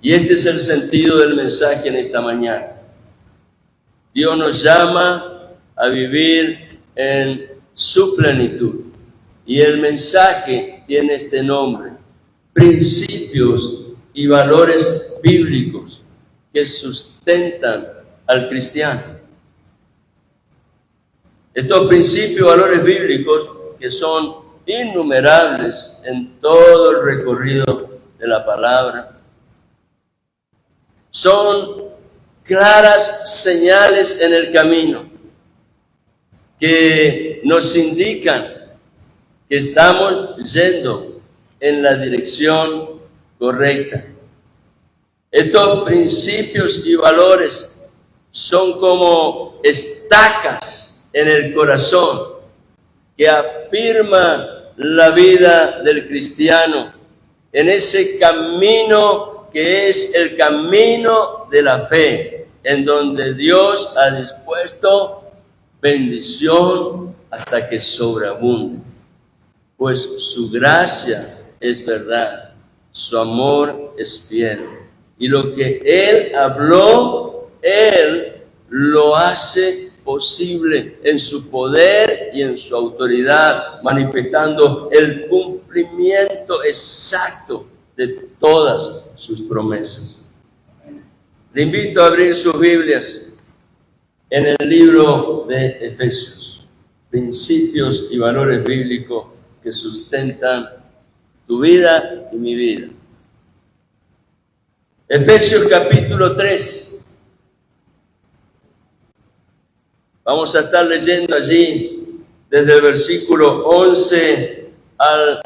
Y este es el sentido del mensaje en esta mañana. Dios nos llama a vivir en su plenitud. Y el mensaje tiene este nombre: principios y valores bíblicos que sustentan al cristiano. Estos principios y valores bíblicos, que son innumerables en todo el recorrido de la palabra, son claras señales en el camino que nos indican que estamos yendo en la dirección correcta. Estos principios y valores son como estacas en el corazón que afirman la vida del cristiano en ese camino que es el camino de la fe, en donde Dios ha dispuesto bendición hasta que sobreabunde. Pues su gracia es verdad, su amor es fiel. Y lo que Él habló, Él lo hace posible en su poder y en su autoridad, manifestando el cumplimiento exacto de todas sus promesas. Le invito a abrir sus Biblias en el libro de Efesios, principios y valores bíblicos que sustentan tu vida y mi vida. Efesios capítulo 3. Vamos a estar leyendo allí desde el versículo 11 al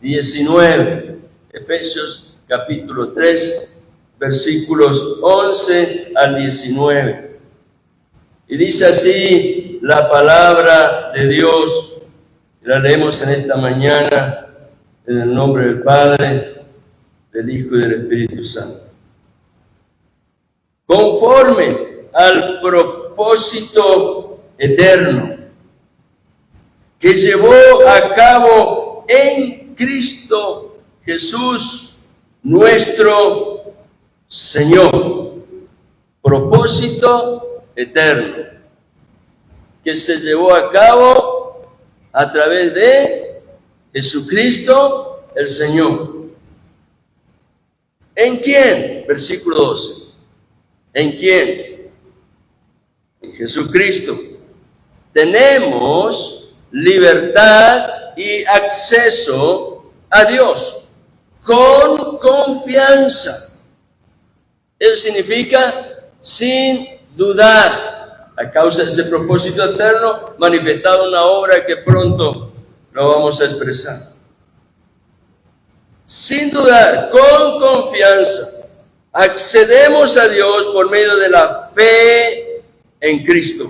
19. Efesios capítulo 3, versículos 11 al 19. Y dice así la palabra de Dios. La leemos en esta mañana en el nombre del Padre, del Hijo y del Espíritu Santo. Conforme al propósito eterno que llevó a cabo en Cristo Jesús nuestro Señor. Propósito eterno que se llevó a cabo a través de Jesucristo el Señor. ¿En quién? Versículo 12. ¿En quién? En Jesucristo. Tenemos libertad y acceso a Dios con confianza. Eso significa sin dudar, a causa de ese propósito eterno manifestado en una obra que pronto lo vamos a expresar. Sin dudar, con confianza, accedemos a Dios por medio de la fe en Cristo.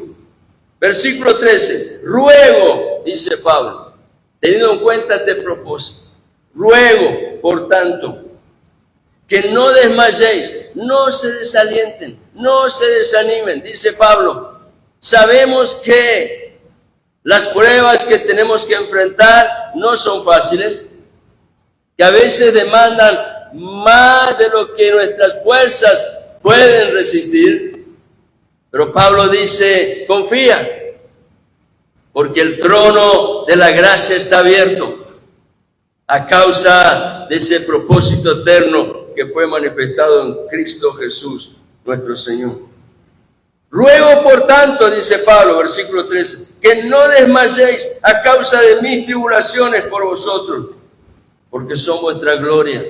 Versículo 13. Ruego, dice Pablo, teniendo en cuenta este propósito, ruego, por tanto, que no desmayéis, no se desalienten, no se desanimen, dice Pablo. Sabemos que las pruebas que tenemos que enfrentar no son fáciles, que a veces demandan más de lo que nuestras fuerzas pueden resistir. Pero Pablo dice, confía, porque el trono de la gracia está abierto a causa de ese propósito eterno que fue manifestado en Cristo Jesús, nuestro Señor. Ruego, por tanto, dice Pablo, versículo 13, que no desmayéis a causa de mis tribulaciones por vosotros, porque son vuestra gloria.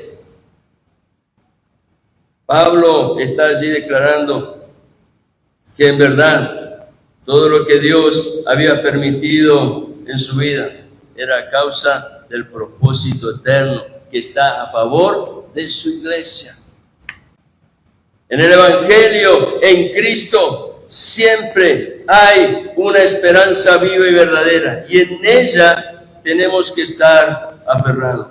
Pablo está allí declarando que en verdad todo lo que Dios había permitido en su vida era a causa del propósito eterno que está a favor de su iglesia. En el Evangelio, en Cristo, siempre hay una esperanza viva y verdadera, y en ella tenemos que estar aferrados.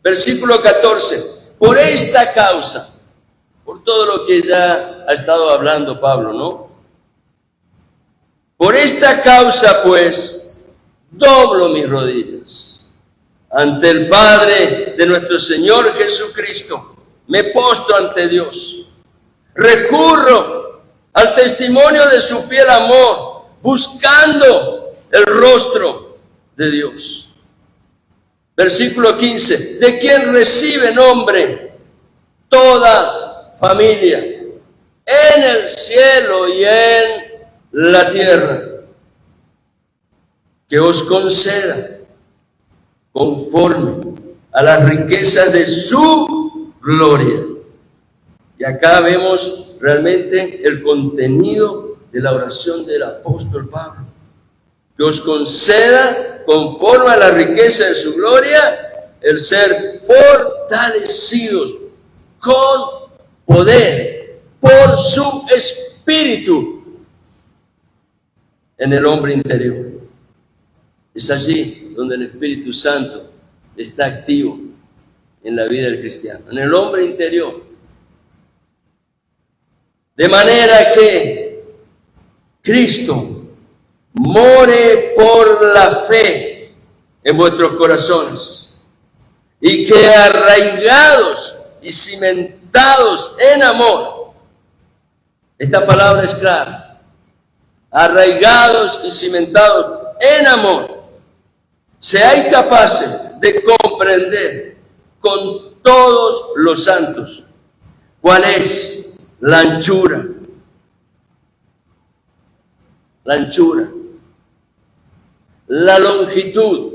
Versículo 14. Por esta causa, por todo lo que ya ha estado hablando Pablo, ¿no? Por esta causa, pues, doblo mis rodillas ante el Padre de nuestro Señor Jesucristo, me postro ante Dios. Recurro al testimonio de su fiel amor, buscando el rostro de Dios. Versículo 15, de quien recibe nombre toda familia, en el cielo y en la tierra, que os conceda conforme a las riquezas de su gloria. Y acá vemos realmente el contenido de la oración del apóstol Pablo. Que os conceda, conforme a la riqueza de su gloria, el ser fortalecidos con poder por su espíritu en el hombre interior. Es allí donde el Espíritu Santo está activo en la vida del cristiano, en el hombre interior. De manera que Cristo more por la fe en vuestros corazones, y que arraigados y cimentados en amor, esta palabra es clara, arraigados y cimentados en amor, seáis capaces de comprender con todos los santos cuál es la anchura, la longitud,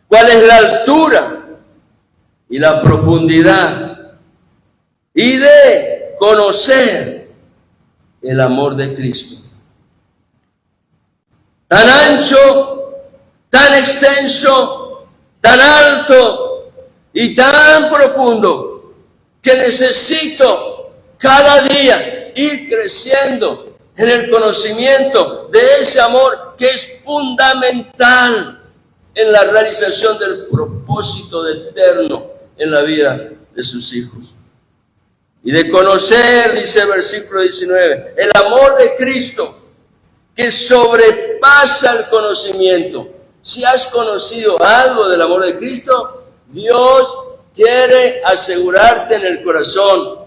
cuál es la altura y la profundidad, y de conocer el amor de Cristo, tan ancho, tan extenso, tan alto y tan profundo, que necesito cada día ir creciendo en el conocimiento de ese amor que es fundamental en la realización del propósito eterno en la vida de sus hijos. Y de conocer, dice el versículo 19, el amor de Cristo, que sobrepasa el conocimiento. Si has conocido algo del amor de Cristo, Dios quiere asegurarte en el corazón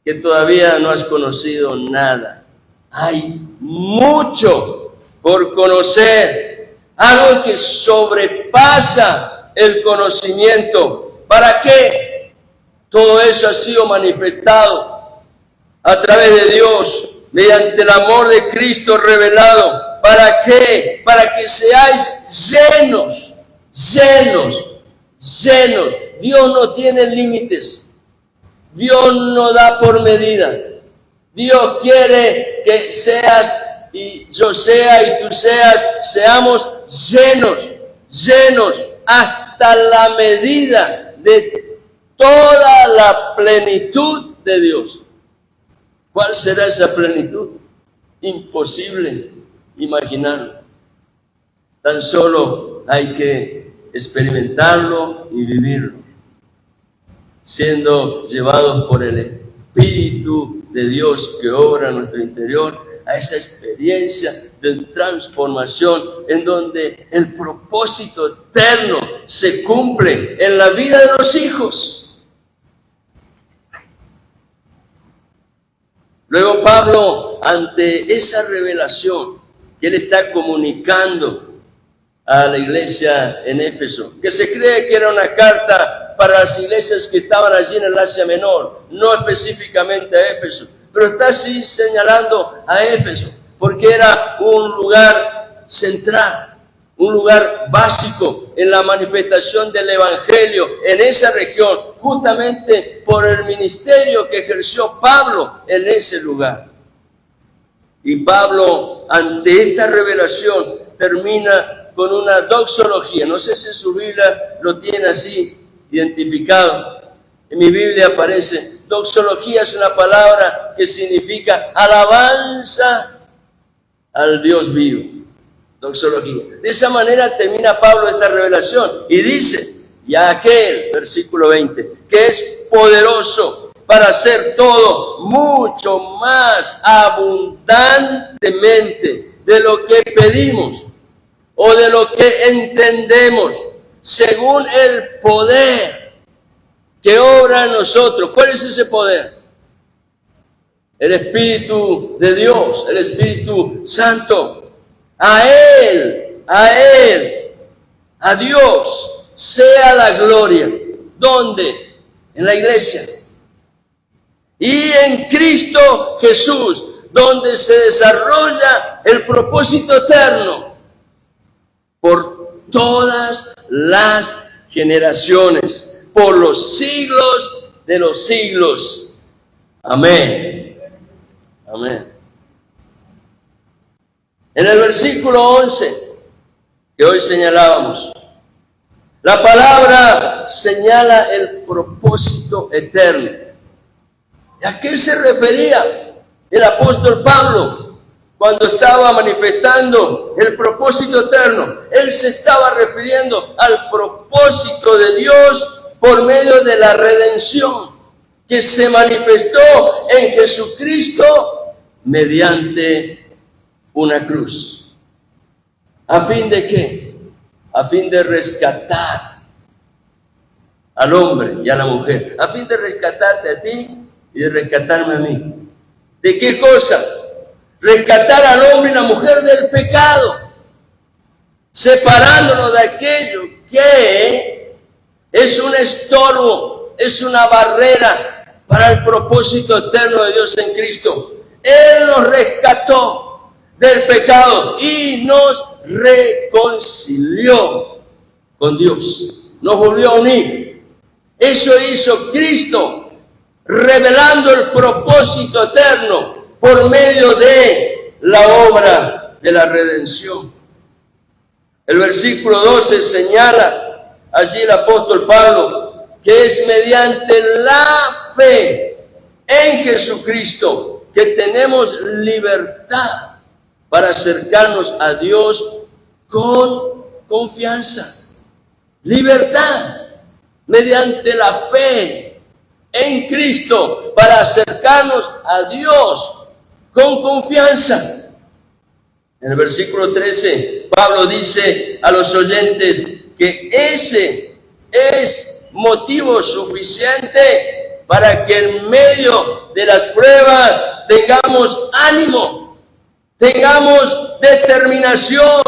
que todavía no has conocido nada. Hay mucho por conocer, algo que sobrepasa el conocimiento. ¿Para qué? Todo eso ha sido manifestado a través de Dios, mediante el amor de Cristo revelado. ¿Para qué? Para que seáis llenos. Dios no tiene límites. Dios no da por medida. Dios quiere que seas, y yo sea, y tú seas, seamos llenos hasta la medida de toda la plenitud de Dios. ¿Cuál será esa plenitud? Imposible imaginarlo. Tan solo hay que experimentarlo y vivirlo, siendo llevados por el Espíritu de Dios que obra en nuestro interior, a esa experiencia de transformación en donde el propósito eterno se cumple en la vida de los hijos. Luego Pablo, ante esa revelación que él está comunicando a la iglesia en Éfeso, que se cree que era una carta para las iglesias que estaban allí en el Asia Menor, no específicamente a Éfeso, pero está así señalando a Éfeso, porque era un lugar central, un lugar básico en la manifestación del Evangelio en esa región, justamente por el ministerio que ejerció Pablo en ese lugar. Y Pablo, ante esta revelación, termina con una doxología. No sé si su Biblia lo tiene así identificado. En mi Biblia aparece, doxología es una palabra que significa alabanza al Dios vivo. Doxología. De esa manera termina Pablo esta revelación y dice, y aquel, versículo 20, que es poderoso para hacer todo mucho más abundantemente de lo que pedimos o de lo que entendemos, según el poder que obra en nosotros. ¿Cuál es ese poder? El Espíritu de Dios, el Espíritu Santo. A Dios sea la gloria. ¿Dónde? En la iglesia. Y en Cristo Jesús, donde se desarrolla el propósito eterno por todas las generaciones, por los siglos de los siglos. Amén. Amén. En el versículo 11 que hoy señalábamos, la palabra señala el propósito eterno. ¿A qué se refería el apóstol Pablo cuando estaba manifestando el propósito eterno? Él se estaba refiriendo al propósito de Dios por medio de la redención que se manifestó en Jesucristo mediante una cruz. ¿A fin de qué? A fin de rescatar al hombre y a la mujer, a fin de rescatarte a ti y de rescatarme a mí. ¿De qué cosa? Rescatar al hombre y la mujer del pecado, separándonos de aquello que es un estorbo, es una barrera para el propósito eterno de Dios en Cristo. Él nos rescató del pecado y nos reconcilió con Dios, nos volvió a unir. Eso hizo Cristo, revelando el propósito eterno por medio de la obra de la redención. El versículo 12 señala allí el apóstol Pablo que es mediante la fe en Jesucristo que tenemos libertad para acercarnos a Dios con confianza. Libertad mediante la fe en Cristo para acercarnos a Dios con confianza. En el versículo 13, Pablo dice a los oyentes que ese es motivo suficiente para que en medio de las pruebas tengamos ánimo, tengamos determinación,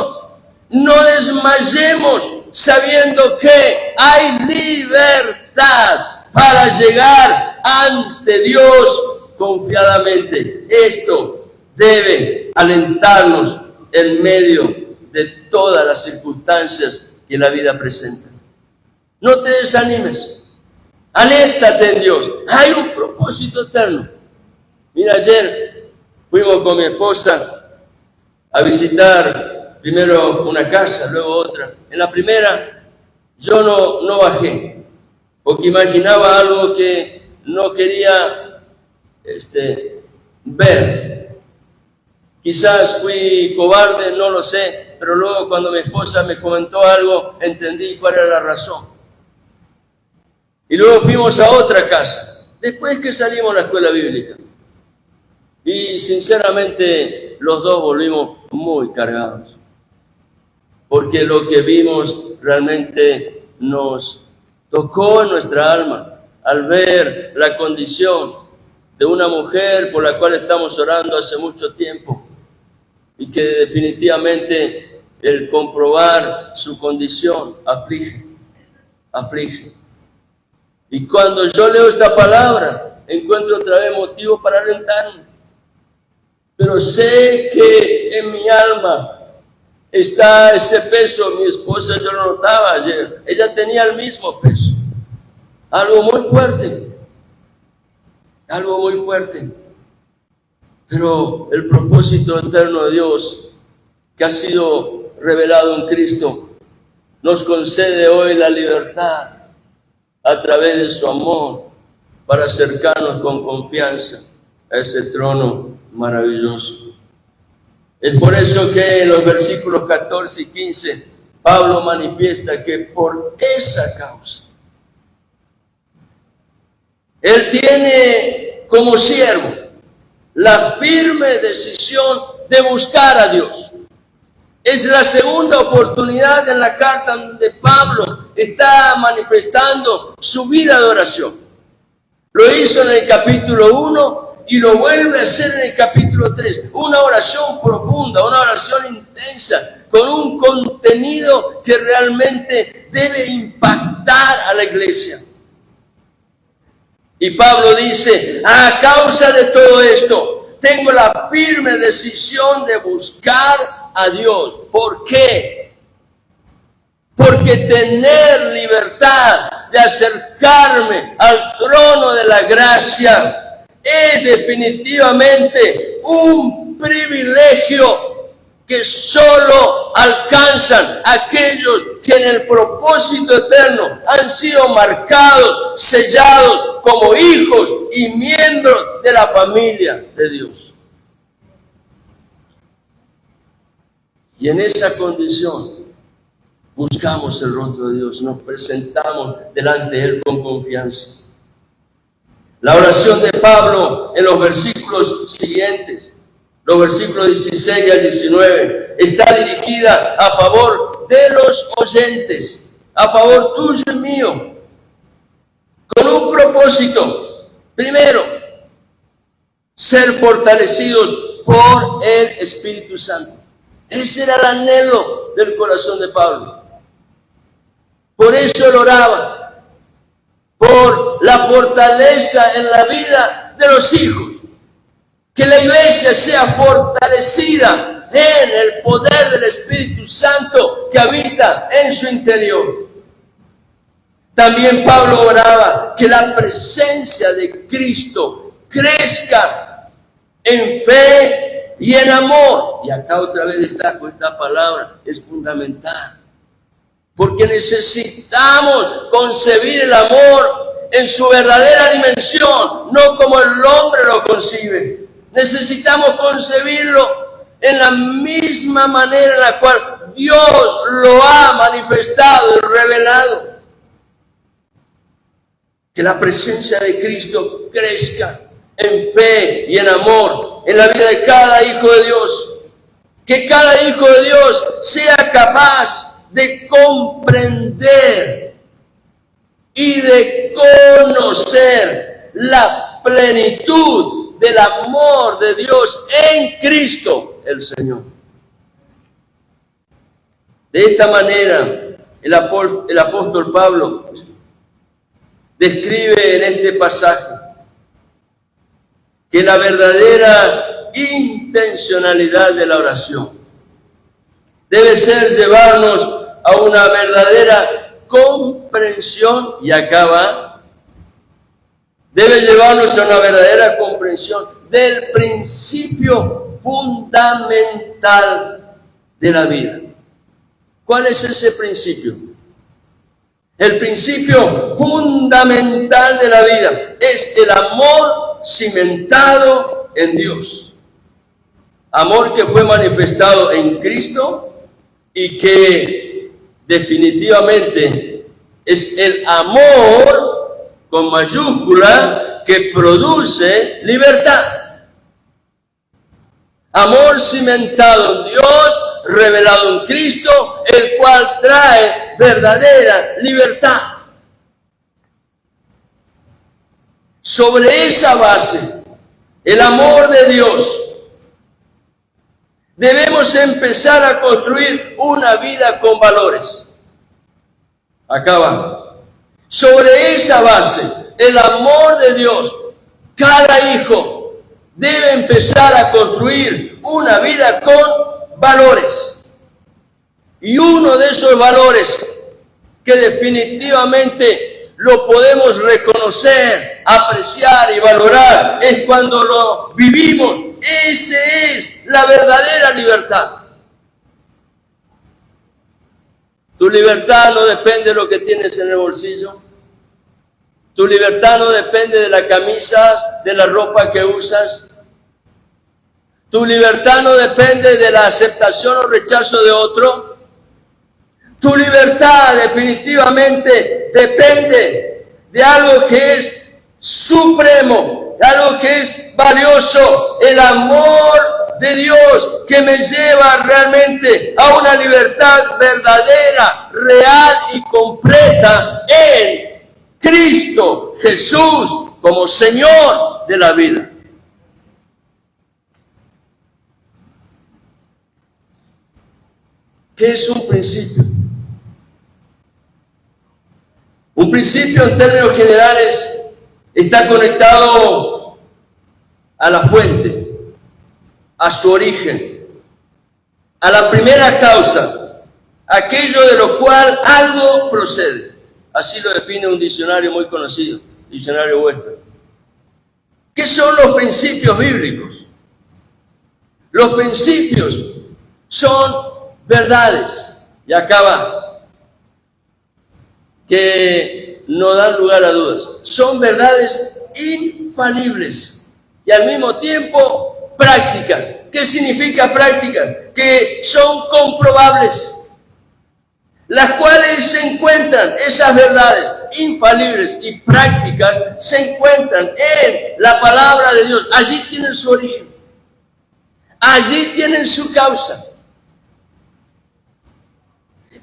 no desmayemos, sabiendo que hay libertad para llegar ante Dios confiadamente. Esto debe alentarnos en medio de todas las circunstancias que la vida presenta. No te desanimes, aléntate en Dios. Hay un propósito eterno. Mira, ayer fuimos con mi esposa a visitar primero una casa, luego otra. En la primera yo no bajé, porque imaginaba algo que no quería ver. Quizás fui cobarde, no lo sé, pero luego cuando mi esposa me comentó algo, entendí cuál era la razón. Y luego fuimos a otra casa, después que salimos a la escuela bíblica. Y sinceramente los dos volvimos muy cargados, porque lo que vimos realmente nos tocó en nuestra alma al ver la condición de una mujer por la cual estamos orando hace mucho tiempo y que definitivamente el comprobar su condición aflige. Y cuando yo leo esta palabra, encuentro otra vez motivo para alentarme. Pero sé que en mi alma está ese peso. Mi esposa, yo lo notaba ayer, ella tenía el mismo peso. Algo muy fuerte. Pero el propósito eterno de Dios, que ha sido revelado en Cristo, nos concede hoy la libertad a través de su amor para acercarnos con confianza a ese trono maravilloso. Es por eso que en los versículos 14 y 15 Pablo manifiesta que por esa causa él tiene como siervo la firme decisión de buscar a Dios. Es la segunda oportunidad en la carta donde Pablo está manifestando su vida de oración. Lo hizo en el capítulo 1 y lo vuelve a hacer en el capítulo 3. Una oración profunda, una oración intensa, con un contenido que realmente debe impactar a la iglesia. Y Pablo dice, a causa de todo esto, tengo la firme decisión de buscar a Dios. ¿Por qué? Porque tener libertad de acercarme al trono de la gracia es definitivamente un privilegio que solo alcanzan aquellos que en el propósito eterno han sido marcados, sellados como hijos y miembros de la familia de Dios. Y en esa condición buscamos el rostro de Dios, nos presentamos delante de Él con confianza. La oración de Pablo en los versículos siguientes, los versículos 16 al 19, está dirigida a favor de los oyentes, a favor tuyo y mío, con un propósito. Primero, ser fortalecidos por el Espíritu Santo. Ese era el anhelo del corazón de Pablo. Por eso él oraba, por la fortaleza en la vida de los hijos. Que la iglesia sea fortalecida en el poder del Espíritu Santo que habita en su interior. También Pablo oraba que la presencia de Cristo crezca en fe y en amor. Y acá otra vez destaco esta palabra, es fundamental. Porque necesitamos concebir el amor en su verdadera dimensión, no como el hombre lo concibe. Necesitamos concebirlo en la misma manera en la cual Dios lo ha manifestado y revelado. Que la presencia de Cristo crezca en fe y en amor en la vida de cada hijo de Dios. Que cada hijo de Dios sea capaz de comprender y de conocer la plenitud del amor de Dios en Cristo el Señor. De esta manera, el apóstol Pablo describe en este pasaje que la verdadera intencionalidad de la oración debe ser llevarnos a una verdadera comprensión, y acaba. Debe llevarnos a una verdadera comprensión del principio fundamental de la vida. ¿Cuál es ese principio? El principio fundamental de la vida es el amor cimentado en Dios. Amor que fue manifestado en Cristo y que definitivamente es el amor con mayúscula que produce libertad. Amor cimentado en Dios, revelado en Cristo, el cual trae verdadera libertad. Sobre esa base, el amor de Dios, debemos empezar a construir una vida con valores. Acá va. Sobre esa base, el amor de Dios, cada hijo debe empezar a construir una vida con valores. Y uno de esos valores que definitivamente lo podemos reconocer, apreciar y valorar es cuando lo vivimos. Esa es la verdadera libertad. Tu libertad no depende de lo que tienes en el bolsillo. Tu libertad no depende de la camisa, de la ropa que usas. Tu libertad no depende de la aceptación o rechazo de otro. Tu libertad definitivamente depende de algo que es supremo, de algo que es valioso, el amor de Dios que me lleva realmente a una libertad verdadera, real y completa en Cristo Jesús como Señor de la vida. ¿Qué es un principio? Un principio, en términos generales, está conectado a la fuente, a su origen, a la primera causa, aquello de lo cual algo procede. Así lo define un diccionario muy conocido, diccionario Webster. ¿Qué son los principios bíblicos? Los principios son verdades, y acaba, que no dan lugar a dudas. Son verdades infalibles y al mismo tiempo prácticas. ¿Qué significa prácticas? Que son comprobables, las cuales se encuentran, esas verdades infalibles y prácticas, se encuentran en la palabra de Dios. Allí tienen su origen, allí tienen su causa.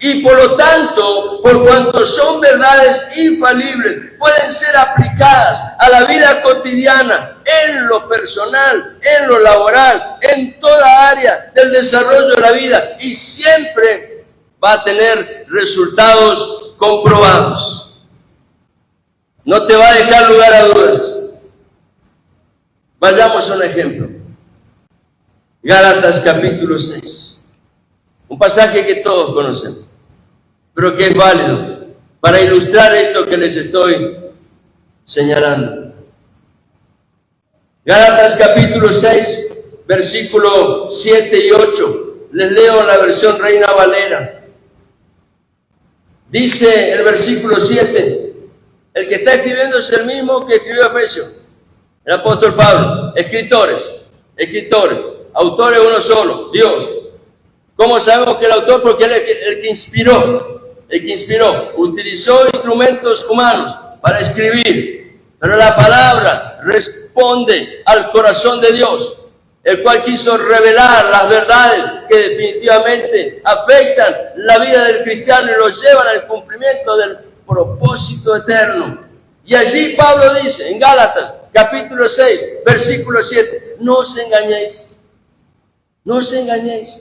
Y por lo tanto, por cuanto son verdades infalibles, pueden ser aplicadas a la vida cotidiana, en lo personal, en lo laboral, en toda área del desarrollo de la vida, y siempre va a tener resultados comprobados. No te va a dejar lugar a dudas. Vayamos a un ejemplo. Gálatas capítulo 6. Un pasaje que todos conocemos, pero que es válido para ilustrar esto que les estoy señalando. Gálatas capítulo 6, versículo 7 y 8. Les leo en la versión Reina Valera. Dice el versículo 7, el que está escribiendo es el mismo que escribió Efesios, el apóstol Pablo. Escritores, autores uno solo, Dios. ¿Cómo sabemos que el autor? Porque él es el que inspiró, utilizó instrumentos humanos para escribir, pero la palabra responde al corazón de Dios, el cual quiso revelar las verdades que definitivamente afectan la vida del cristiano y lo llevan al cumplimiento del propósito eterno. Y allí Pablo dice, en Gálatas, capítulo 6, versículo 7, no os engañéis, no os engañéis.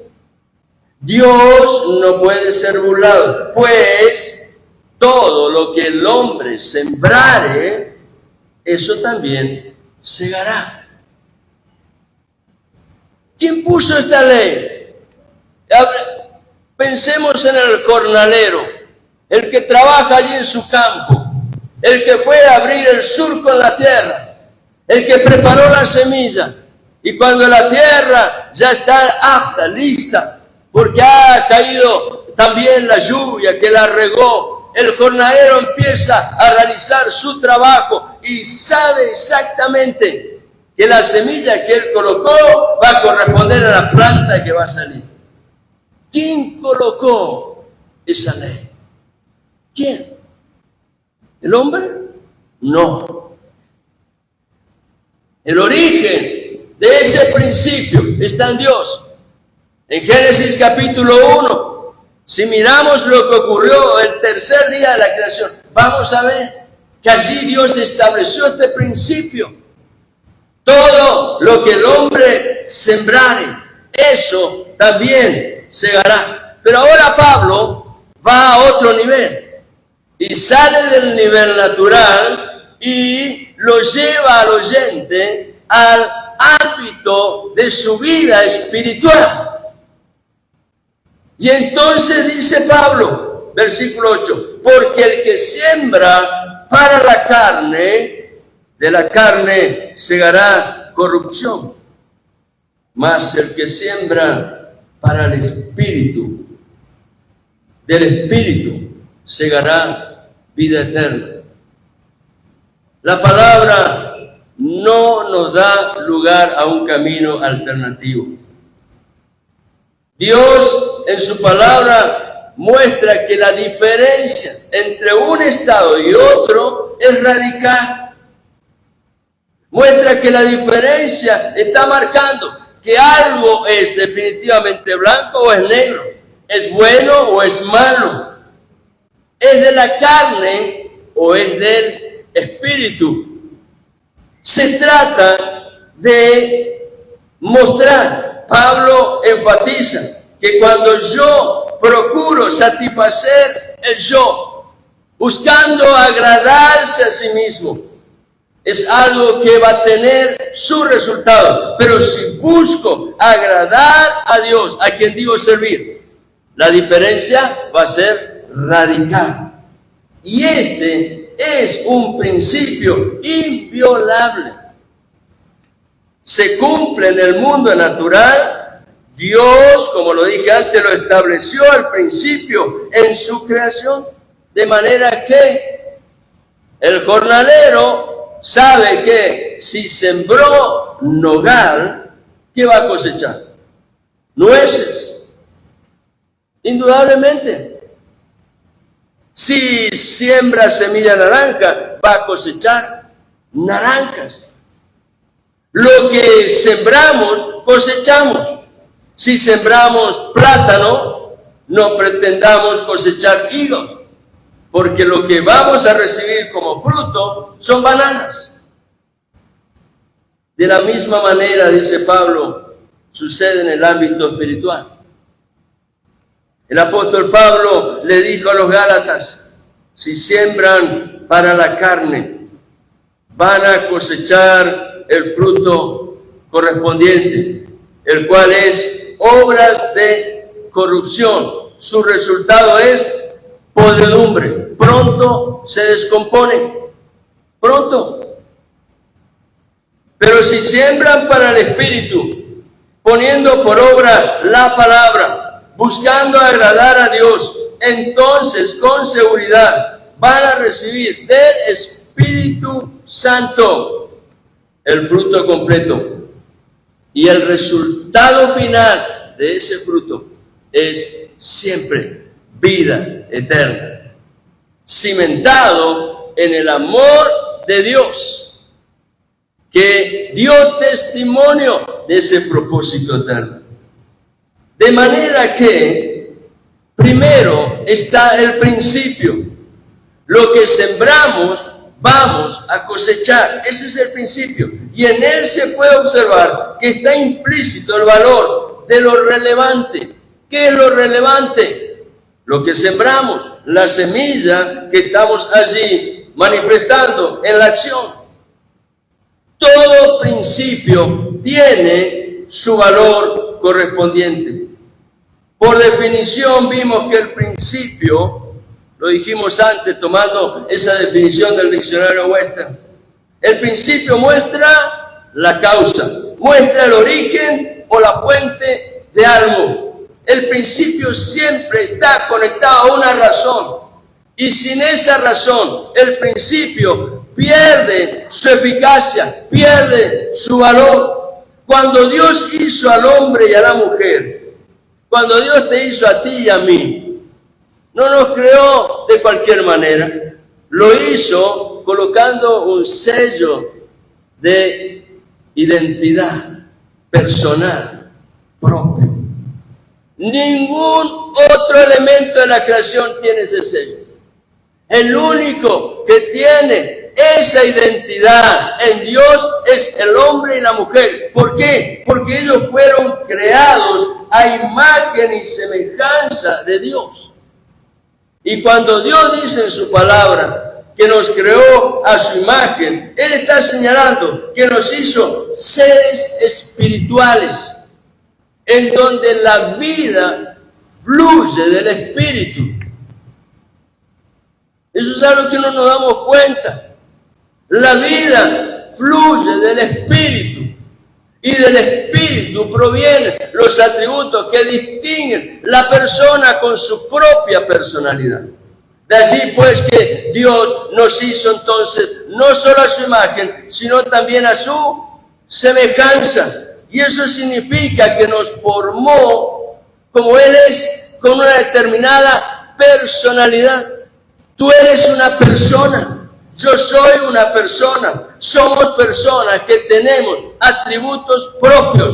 Dios no puede ser burlado, pues todo lo que el hombre sembrare, eso también segará. ¿Quién puso esta ley? Pensemos en el jornalero, el que trabaja allí en su campo, el que fue a abrir el surco en la tierra, el que preparó la semilla, y cuando la tierra ya está apta, lista, porque ha caído también la lluvia que la regó, el jornalero empieza a realizar su trabajo y sabe exactamente que la semilla que él colocó va a corresponder a la planta que va a salir. ¿Quién colocó esa ley? ¿Quién? ¿El hombre? No. El origen de ese principio está en Dios. En Génesis capítulo 1, si miramos lo que ocurrió el tercer día de la creación, vamos a ver que allí Dios estableció este principio. Todo lo que el hombre sembrare, eso también segará. Pero ahora Pablo va a otro nivel y sale del nivel natural y lo lleva al oyente al ámbito de su vida espiritual. Y entonces dice Pablo, versículo 8, porque el que siembra para la carne, de la carne segará corrupción, mas el que siembra para el espíritu, del espíritu segará vida eterna. La palabra no nos da lugar a un camino alternativo. Dios en su palabra muestra que la diferencia entre un estado y otro es radical. Muestra que la diferencia está marcando que algo es definitivamente blanco o es negro, es bueno o es malo, es de la carne o es del espíritu. Se trata de mostrar. Pablo enfatiza que cuando yo procuro satisfacer el yo, buscando agradarse a sí mismo, es algo que va a tener su resultado. Pero si busco agradar a Dios, a quien digo servir, la diferencia va a ser radical. Y este es un principio inviolable. Se cumple en el mundo natural. Dios, como lo dije antes, lo estableció al principio en su creación. De manera que el jornalero sabe que si sembró nogal, ¿qué va a cosechar? Nueces. Indudablemente. Si siembra semilla naranja, va a cosechar naranjas. Lo que sembramos, cosechamos. Si sembramos plátano, no pretendamos cosechar higos, porque lo que vamos a recibir como fruto son bananas. De la misma manera, dice Pablo, sucede en el ámbito espiritual. El apóstol Pablo le dijo a los Gálatas, si siembran para la carne, van a cosechar el fruto correspondiente, el cual es obras de corrupción. Su resultado es podredumbre. Pronto se descompone. Pronto. Pero si siembran para el Espíritu, poniendo por obra la palabra, buscando agradar a Dios, entonces con seguridad van a recibir del Espíritu Santo el fruto completo. Y el resultado final de ese fruto es siempre vida eterna, cimentado en el amor de Dios, que dio testimonio de ese propósito eterno. De manera que primero está el principio. Lo que sembramos, vamos a cosechar. Ese es el principio. Y en él se puede observar que está implícito el valor de lo relevante. ¿Qué es lo relevante? Lo que sembramos, la semilla que estamos allí manifestando en la acción. Todo principio tiene su valor correspondiente. Por definición vimos que el principio, lo dijimos antes tomando esa definición del diccionario Webster, el principio muestra la causa, muestra el origen o la fuente de algo. El principio siempre está conectado a una razón, y sin esa razón el principio pierde su eficacia, pierde su valor. Cuando Dios hizo al hombre y a la mujer, cuando Dios te hizo a ti y a mí, no nos creó de cualquier manera. Lo hizo colocando un sello de identidad personal propio. Ningún otro elemento de la creación tiene ese sello. El único que tiene esa identidad en Dios es el hombre y la mujer. ¿Por qué? Porque ellos fueron creados a imagen y semejanza de Dios. Y cuando Dios dice en su palabra que nos creó a su imagen, Él está señalando que nos hizo seres espirituales, en donde la vida fluye del Espíritu. Eso es algo que no nos damos cuenta. La vida fluye del Espíritu. Y del Espíritu provienen los atributos que distinguen la persona con su propia personalidad. De allí pues que Dios nos hizo entonces no solo a su imagen, sino también a su semejanza. Y eso significa que nos formó como Él es, con una determinada personalidad. Tú eres una persona. Yo soy una persona. Somos personas que tenemos atributos propios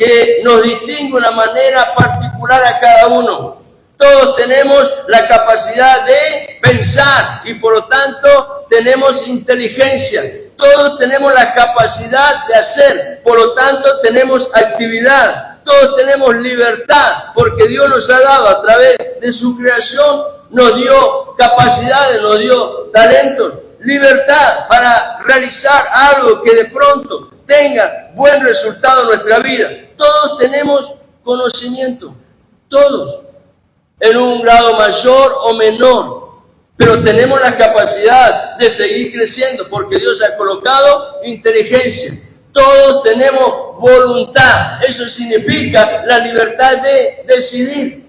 que nos distingue de una manera particular a cada uno. Todos tenemos la capacidad de pensar y por lo tanto tenemos inteligencia. Todos tenemos la capacidad de hacer, por lo tanto tenemos actividad. Todos tenemos libertad porque Dios nos ha dado a través de su creación, nos dio capacidades, nos dio talentos, libertad para realizar algo que de pronto tenga buen resultado en nuestra vida. Todos tenemos conocimiento, todos, en un grado mayor o menor, pero tenemos la capacidad de seguir creciendo porque Dios ha colocado inteligencia. Todos tenemos voluntad, eso significa la libertad de decidir.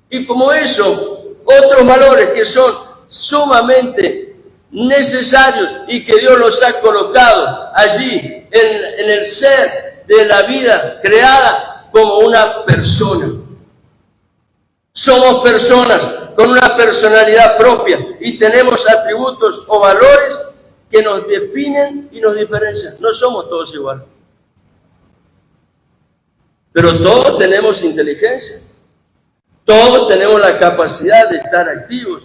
Y como eso, otros valores que son sumamente necesarios y que Dios los ha colocado allí en el ser de la vida creada como una persona. Somos personas con una personalidad propia y tenemos atributos o valores que nos definen y nos diferencian. No somos todos iguales. Pero todos tenemos inteligencia. Todos tenemos la capacidad de estar activos.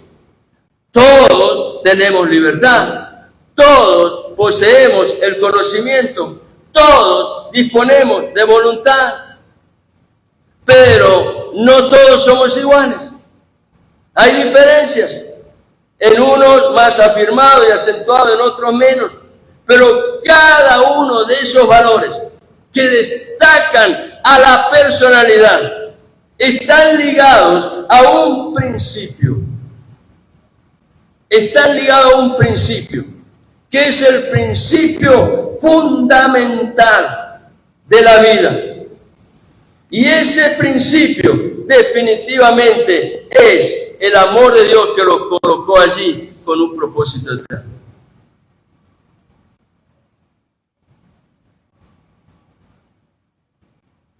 Todos tenemos libertad. Todos poseemos el conocimiento. Todos disponemos de voluntad. Pero no todos somos iguales. Hay diferencias. En unos más afirmados y acentuados, en otros menos. Pero cada uno de esos valores que destacan a la personalidad están ligados a un principio. Están ligados a un principio, que es el principio fundamental de la vida. Y ese principio definitivamente es el amor de Dios que lo colocó allí con un propósito eterno.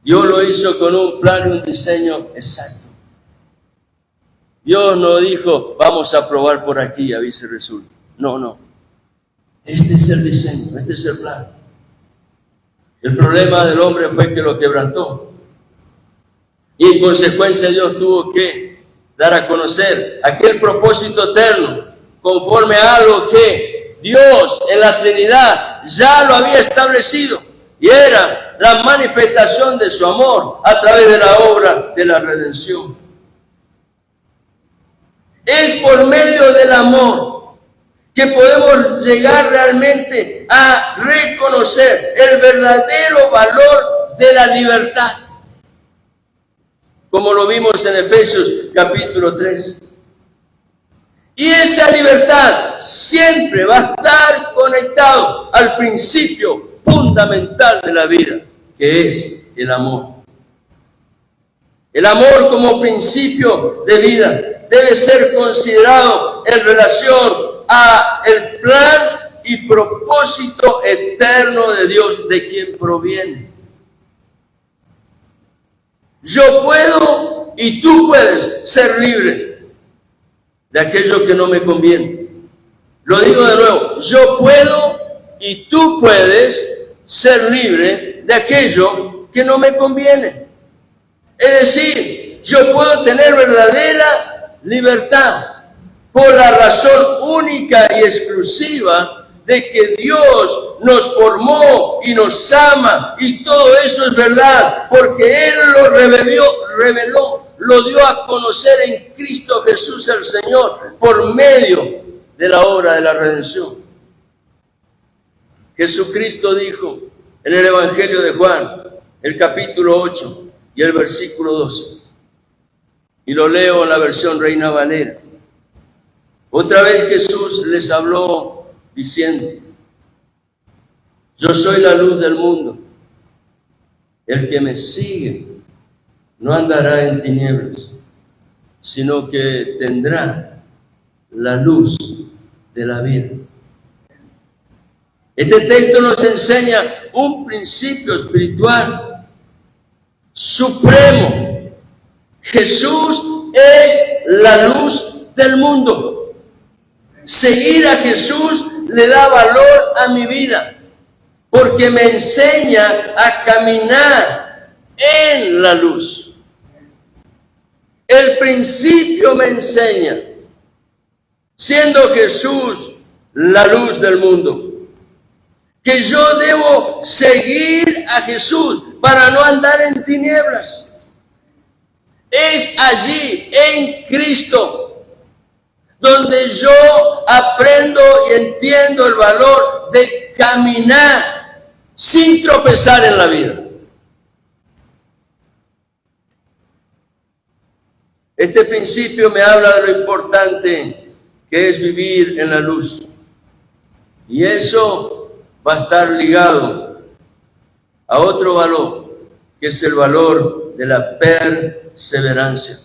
Dios lo hizo con un plan y un diseño exacto. Dios no dijo, vamos a probar por aquí a ver si resulta. No. Este es el diseño, este es el plan. El problema del hombre fue que lo quebrantó. Y en consecuencia Dios tuvo que dar a conocer aquel propósito eterno conforme a algo que Dios en la Trinidad ya lo había establecido. Y era la manifestación de su amor a través de la obra de la redención. Es por medio del amor que podemos llegar realmente a reconocer el verdadero valor de la libertad. Como lo vimos en Efesios capítulo 3. Y esa libertad siempre va a estar conectado al principio fundamental de la vida, que es el amor. El amor como principio de vida debe ser considerado en relación a el plan y propósito eterno de Dios, de quien proviene. Yo puedo y tú puedes ser libre de aquello que no me conviene. Lo digo de nuevo, yo puedo y tú puedes ser libre de aquello que no me conviene. Es decir, yo puedo tener verdadera libertad por la razón única y exclusiva de que Dios nos formó y nos ama, y todo eso es verdad, porque Él lo reveló, lo dio a conocer en Cristo Jesús el Señor, por medio de la obra de la redención. Jesucristo dijo en el Evangelio de Juan, el capítulo 8 y el versículo 12, y lo leo en la versión Reina Valera. Otra vez Jesús les habló diciendo, yo soy la luz del mundo, el que me sigue no andará en tinieblas, sino que tendrá la luz de la vida. Este texto nos enseña un principio espiritual supremo. Jesús es la luz del mundo. Seguir a Jesús le da valor a mi vida, porque me enseña a caminar en la luz. El principio me enseña, siendo Jesús la luz del mundo, que yo debo seguir a Jesús para no andar en tinieblas. Es allí, en Cristo, donde yo aprendo y entiendo el valor de caminar sin tropezar en la vida. Este principio me habla de lo importante que es vivir en la luz. Y eso va a estar ligado a otro valor, que es el valor de la perseverancia,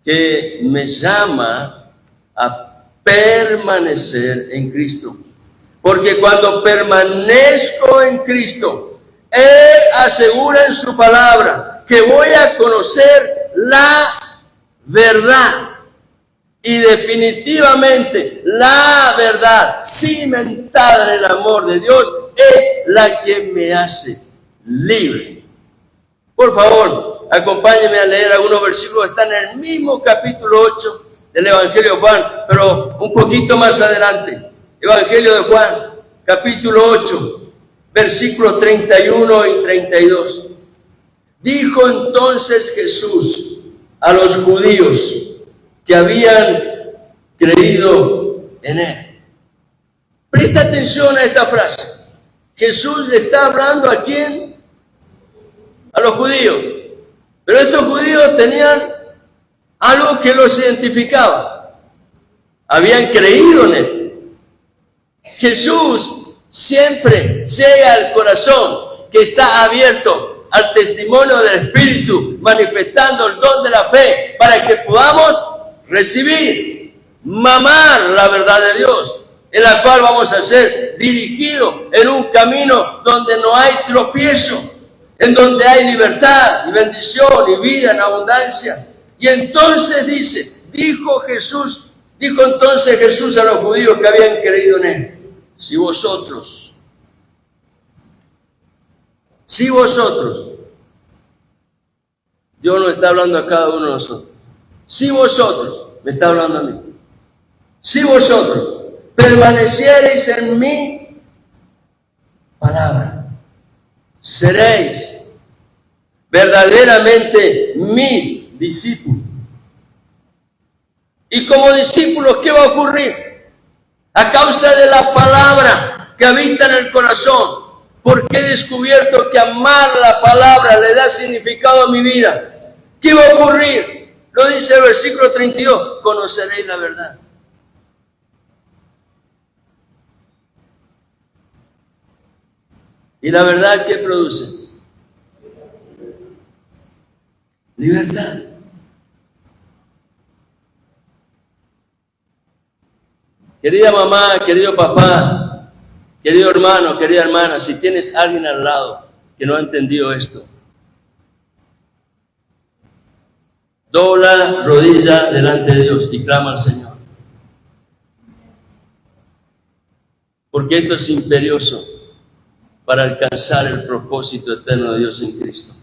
que me llama a permanecer en Cristo. Porque cuando permanezco en Cristo, Él asegura en su palabra que voy a conocer la verdad. Y definitivamente la verdad cimentada en el amor de Dios es la que me hace libre. Por favor, acompáñenme a leer algunos versículos que están en el mismo capítulo 8 del Evangelio de Juan, pero un poquito más adelante. Evangelio de Juan, capítulo 8, versículos 31 y 32. Dijo entonces Jesús a los judíos que habían creído en Él. Presta atención a esta frase. Jesús le está hablando ¿a quién? A los judíos. Pero estos judíos tenían algo que los identificaba. Habían creído en Él. Jesús siempre llega al corazón que está abierto al testimonio del Espíritu, manifestando el don de la fe para que podamos recibir, mamar la verdad de Dios, en la cual vamos a ser dirigidos en un camino donde no hay tropiezo, en donde hay libertad y bendición y vida en abundancia. Y entonces dijo entonces Jesús a los judíos que habían creído en Él: si vosotros, Dios nos está hablando a cada uno de nosotros. Si vosotros, me está hablando a mí, si vosotros permaneciereis en mi palabra, seréis verdaderamente mis discípulos. Y como discípulos, ¿qué va a ocurrir? A causa de la palabra que habita en el corazón, porque he descubierto que amar la palabra le da significado a mi vida. ¿Qué va a ocurrir? Lo dice el versículo 32, conoceréis la verdad. ¿Y la verdad qué produce? Libertad. Querida mamá, querido papá, querido hermano, querida hermana, si tienes a alguien al lado que no ha entendido esto, dobla rodilla delante de Dios y clama al Señor. Porque esto es imperioso para alcanzar el propósito eterno de Dios en Cristo.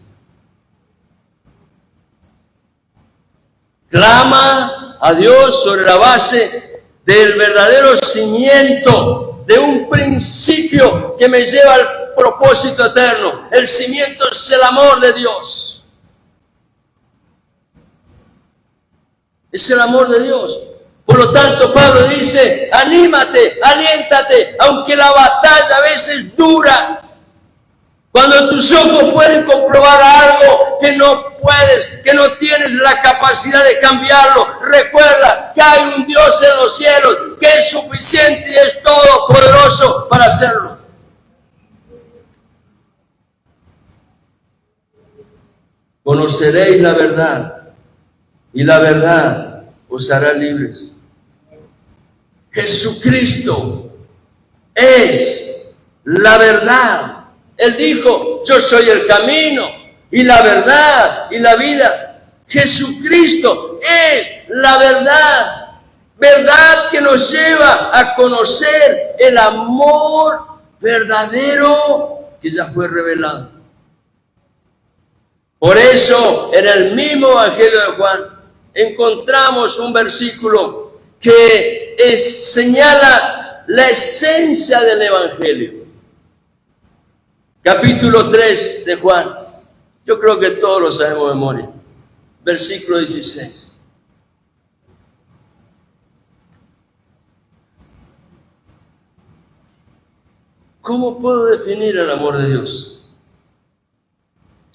Clama a Dios sobre la base del verdadero cimiento, de un principio que me lleva al propósito eterno. El cimiento es el amor de Dios. Es el amor de Dios. Por lo tanto, Pablo dice: anímate, aliéntate, aunque la batalla a veces es dura. Cuando tus ojos pueden comprobar algo que no puedes, que no tienes la capacidad de cambiarlo, recuerda que hay un Dios en los cielos que es suficiente y es todopoderoso para hacerlo. Conoceréis la verdad, y la verdad os hará libres. Jesucristo es la verdad. Él dijo: yo soy el camino y la verdad y la vida. Jesucristo es la verdad. Verdad que nos lleva a conocer el amor verdadero que ya fue revelado. Por eso, en el mismo Evangelio de Juan, encontramos un versículo que señala la esencia del Evangelio. Capítulo 3 de Juan. Yo creo que todos lo sabemos de memoria. Versículo 16. ¿Cómo puedo definir el amor de Dios?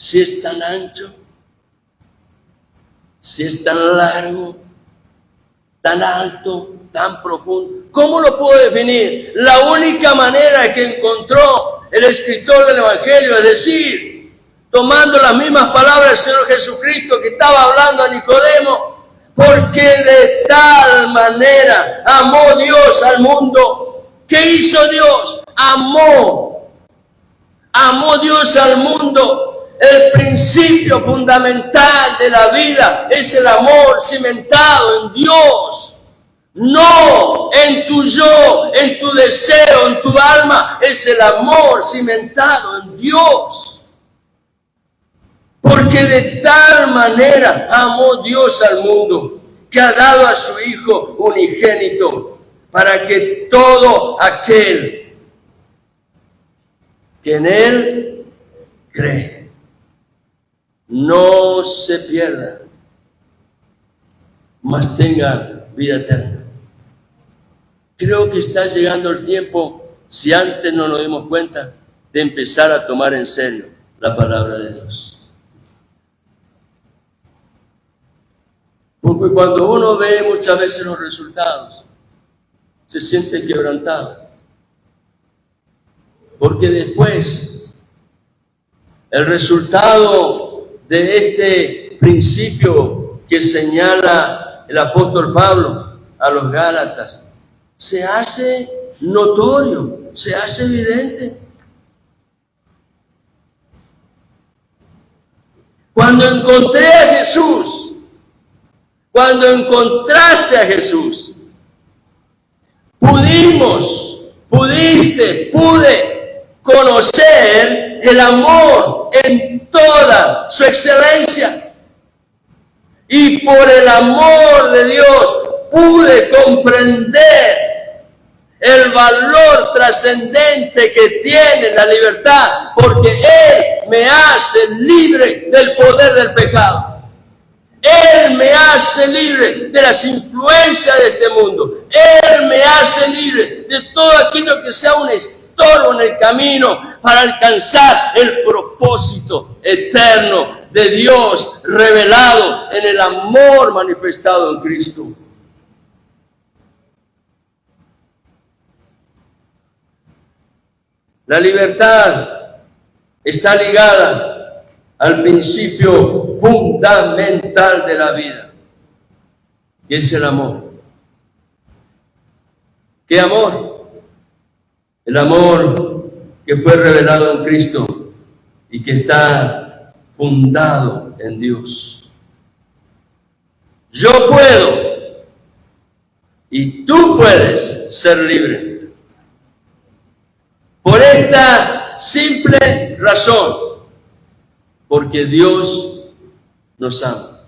Si es tan ancho, si es tan largo, tan alto, tan profundo. ¿Cómo lo puedo definir? La única manera que encontró el escritor del Evangelio, es decir, tomando las mismas palabras del Señor Jesucristo que estaba hablando a Nicodemo, porque de tal manera amó Dios al mundo. ¿Qué hizo Dios? Amó Dios al mundo. El principio fundamental de la vida es el amor cimentado en Dios, no en tu yo, en tu deseo, en tu alma. Es el amor cimentado en Dios. Porque de tal manera amó Dios al mundo, que ha dado a su Hijo unigénito, para que todo aquel que en Él cree no se pierda, mas tenga vida eterna. Creo que está llegando el tiempo, si antes no nos dimos cuenta, de empezar a tomar en serio la palabra de Dios. Porque cuando uno ve muchas veces los resultados, se siente quebrantado. Porque después, el resultado de este principio que señala el apóstol Pablo a los Gálatas, se hace notorio, se hace evidente. Cuando encontré a Jesús, cuando encontraste a Jesús, pude conocer el amor en toda su excelencia. Y por el amor de Dios pude comprender el valor trascendente que tiene la libertad, porque Él me hace libre del poder del pecado. Él me hace libre de las influencias de este mundo. Él me hace libre de todo aquello que sea un estorbo en el camino para alcanzar el propósito eterno de Dios revelado en el amor manifestado en Cristo. La libertad está ligada al principio fundamental de la vida, que es el amor. ¿Qué amor? El amor que fue revelado en Cristo y que está fundado en Dios. Yo puedo y tú puedes ser libre. Por esta simple razón, porque Dios nos ama.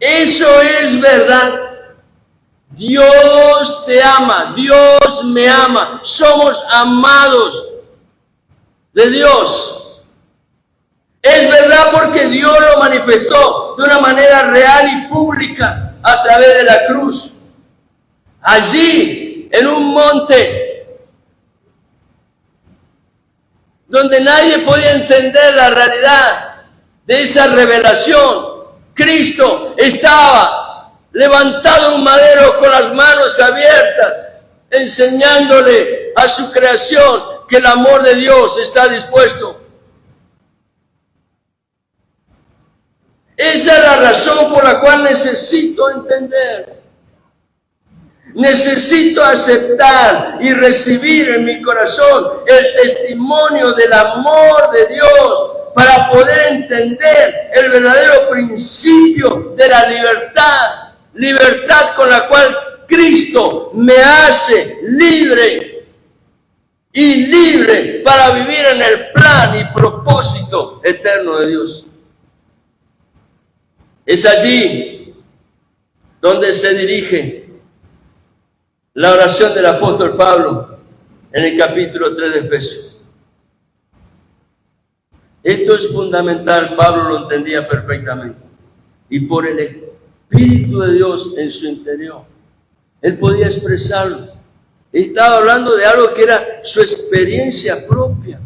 Eso es verdad. Dios te ama, Dios me ama. Somos amados de Dios. Es verdad porque Dios lo manifestó de una manera real y pública a través de la cruz. Allí, en un monte, donde nadie podía entender la realidad de esa revelación, Cristo estaba levantado en un madero con las manos abiertas, enseñándole a su creación que el amor de Dios está dispuesto. Esa es la razón por la cual necesito entender. Necesito aceptar y recibir en mi corazón el testimonio del amor de Dios para poder entender el verdadero principio de la libertad. Libertad con la cual Cristo me hace libre. y libre para vivir en el plan y propósito eterno de Dios. Es allí donde se dirige la oración del apóstol Pablo en el capítulo 3 de Efesios. Esto es fundamental, Pablo lo entendía perfectamente. Y por el Espíritu de Dios en su interior, él podía expresarlo. Estaba hablando de algo que era su experiencia propia.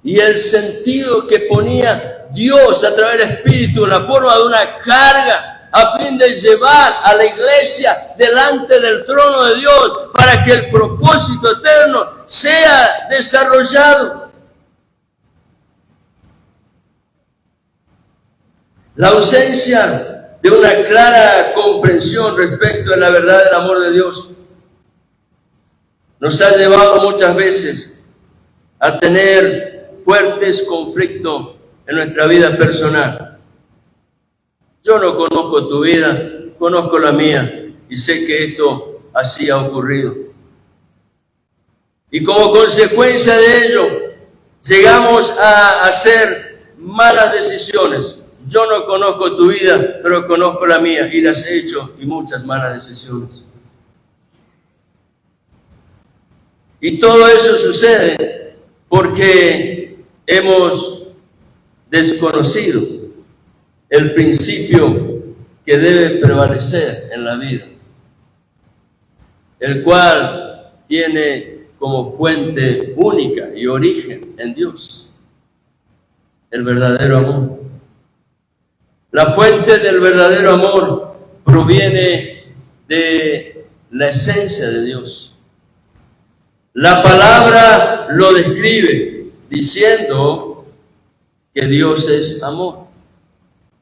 Y el sentido que ponía Dios a través del Espíritu en la forma de una carga a fin de llevar a la iglesia delante del trono de Dios para que el propósito eterno sea desarrollado. La ausencia de una clara comprensión respecto de la verdad del amor de Dios nos ha llevado muchas veces a tener fuertes conflictos en nuestra vida personal. Yo no conozco tu vida, conozco la mía y sé que esto así ha ocurrido. Y como consecuencia de ello, llegamos a hacer malas decisiones. Yo no conozco tu vida, pero conozco la mía y las he hecho y muchas malas decisiones. Y todo eso sucede porque hemos desconocido el principio que debe prevalecer en la vida, el cual tiene como fuente única y origen en Dios, el verdadero amor. La fuente del verdadero amor proviene de la esencia de Dios. La palabra lo describe diciendo que Dios es amor.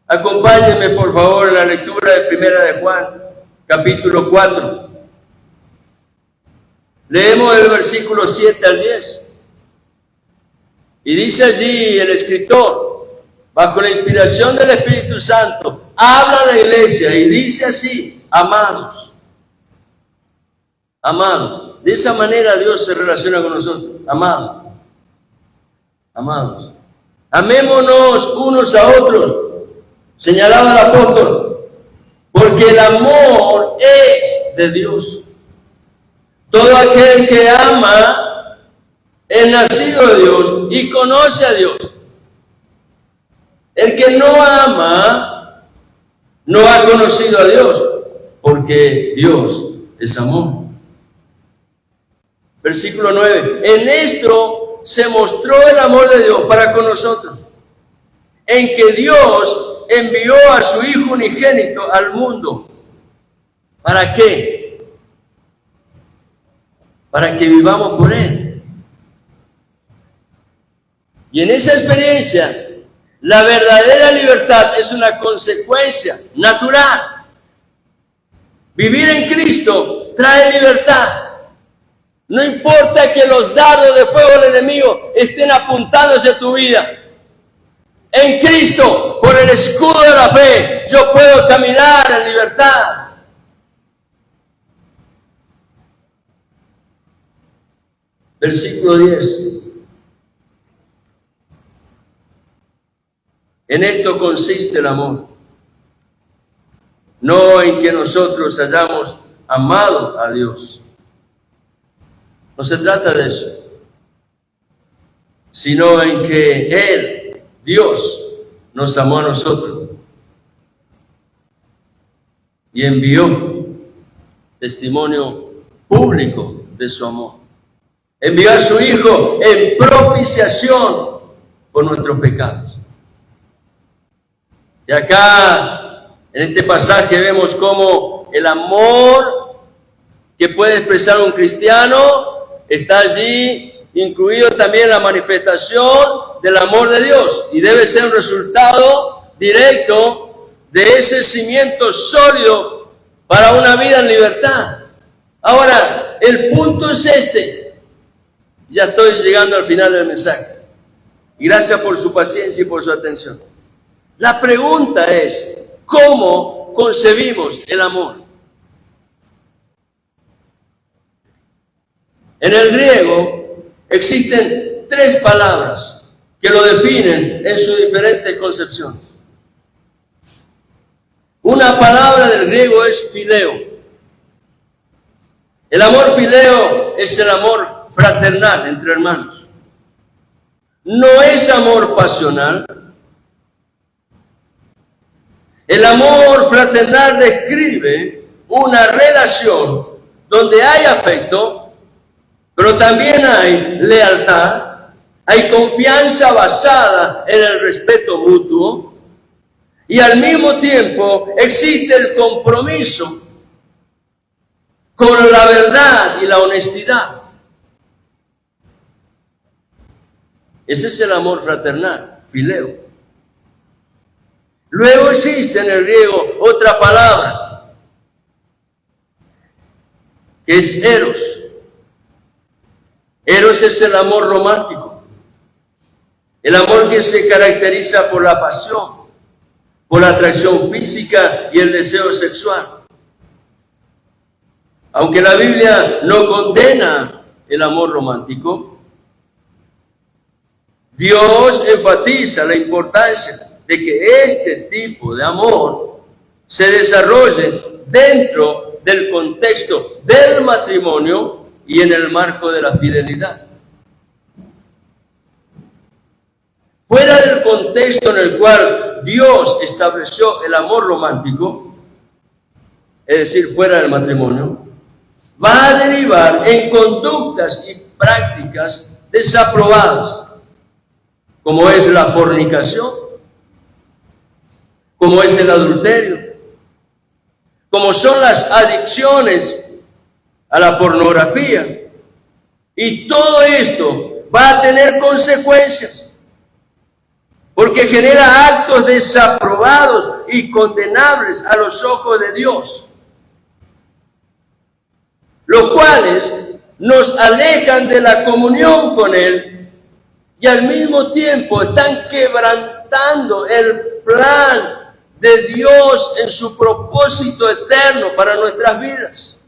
Acompáñenme por favor en la lectura de Primera de Juan, capítulo 4. Leemos el versículo 7 al 10. Y dice allí el escritor, bajo la inspiración del Espíritu Santo, habla a la iglesia y dice así: amados, amados. De esa manera Dios se relaciona con nosotros. Amados, amados, amémonos unos a otros, señalaba el apóstol, porque el amor es de Dios. Todo aquel que ama es nacido de Dios y conoce a Dios. El que no ama no ha conocido a Dios, porque Dios es amor. Versículo 9. En esto se mostró el amor de Dios para con nosotros, en que Dios envió a su Hijo unigénito al mundo. ¿Para qué? Para que vivamos por Él. Y en esa experiencia, la verdadera libertad es una consecuencia natural. Vivir en Cristo trae libertad. No importa que los dardos de fuego del enemigo estén apuntándose a tu vida. En Cristo, por el escudo de la fe, yo puedo caminar en libertad. Versículo 10. En esto consiste el amor, no en que nosotros hayamos amado a Dios. No se trata de eso, sino en que Él, Dios, nos amó a nosotros y envió testimonio público de su amor. Envió a su Hijo en propiciación por nuestros pecados. Y acá, en este pasaje, vemos cómo el amor que puede expresar un cristiano está allí incluido también la manifestación del amor de Dios, y debe ser un resultado directo de ese cimiento sólido para una vida en libertad. Ahora, el punto es este. Ya estoy llegando al final del mensaje. Y gracias por su paciencia y por su atención. La pregunta es, ¿cómo concebimos el amor? En el griego, existen 3 palabras que lo definen en sus diferentes concepciones. Una palabra del griego es fileo. El amor fileo es el amor fraternal entre hermanos. No es amor pasional. El amor fraternal describe una relación donde hay afecto, pero también hay lealtad, hay confianza basada en el respeto mutuo y al mismo tiempo existe el compromiso con la verdad y la honestidad. Ese es el amor fraternal, fileo. Luego existe en el griego otra palabra, que es eros. Eros es el amor romántico, el amor que se caracteriza por la pasión, por la atracción física y el deseo sexual. Aunque la Biblia no condena el amor romántico, Dios enfatiza la importancia de que este tipo de amor se desarrolle dentro del contexto del matrimonio y en el marco de la fidelidad. Fuera del contexto en el cual Dios estableció el amor romántico, es decir, fuera del matrimonio, va a derivar en conductas y prácticas desaprobadas, como es la fornicación, como es el adulterio, como son las adicciones a la pornografía. Y todo esto va a tener consecuencias, porque genera actos desaprobados y condenables a los ojos de Dios, los cuales nos alejan de la comunión con Él y al mismo tiempo están quebrantando el plan de Dios en su propósito eterno para nuestras vidas.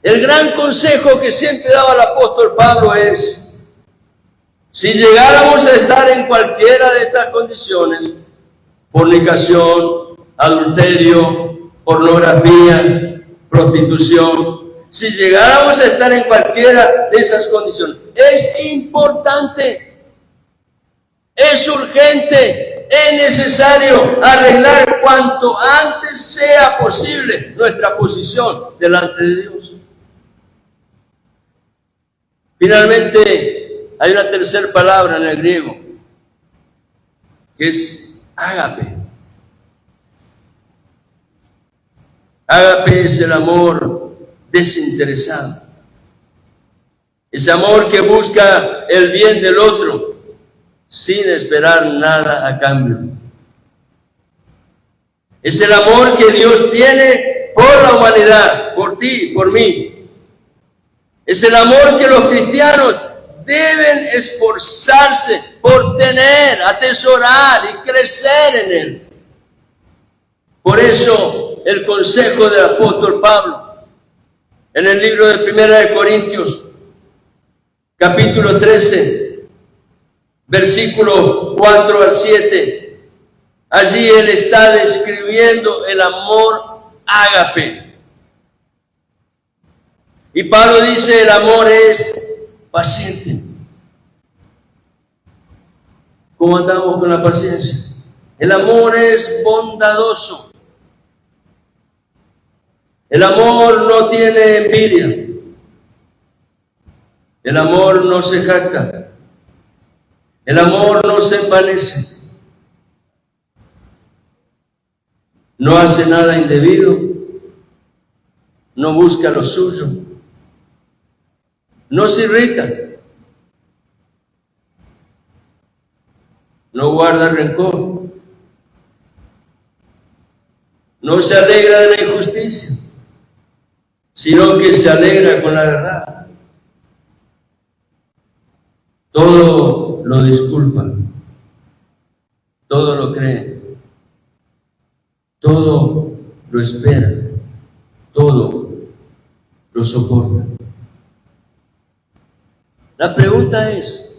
El gran consejo que siempre daba el apóstol Pablo es: si llegáramos a estar en cualquiera de estas condiciones, fornicación, adulterio, pornografía, prostitución, si llegáramos a estar en cualquiera de esas condiciones, es importante, es urgente, es necesario arreglar cuanto antes sea posible nuestra posición delante de Dios. Finalmente, hay una tercera palabra en el griego, que es ágape. Ágape es el amor desinteresado. Ese amor que busca el bien del otro sin esperar nada a cambio. Es el amor que Dios tiene por la humanidad, por ti, por mí. Es el amor que los cristianos deben esforzarse por tener, atesorar y crecer en él. Por eso el consejo del apóstol Pablo en el libro de 1 de Corintios, capítulo 13, versículo 4 al 7, allí él está describiendo el amor ágape. Y Pablo dice: el amor es paciente. ¿Cómo andamos con la paciencia? El amor es bondadoso. El amor no tiene envidia. El amor no se jacta. El amor no se envanece. No hace nada indebido. No busca lo suyo. No se irrita. No guarda rencor. No se alegra de la injusticia, sino que se alegra con la verdad. Todo lo disculpa, todo lo cree, todo lo espera, todo lo soporta. La pregunta es,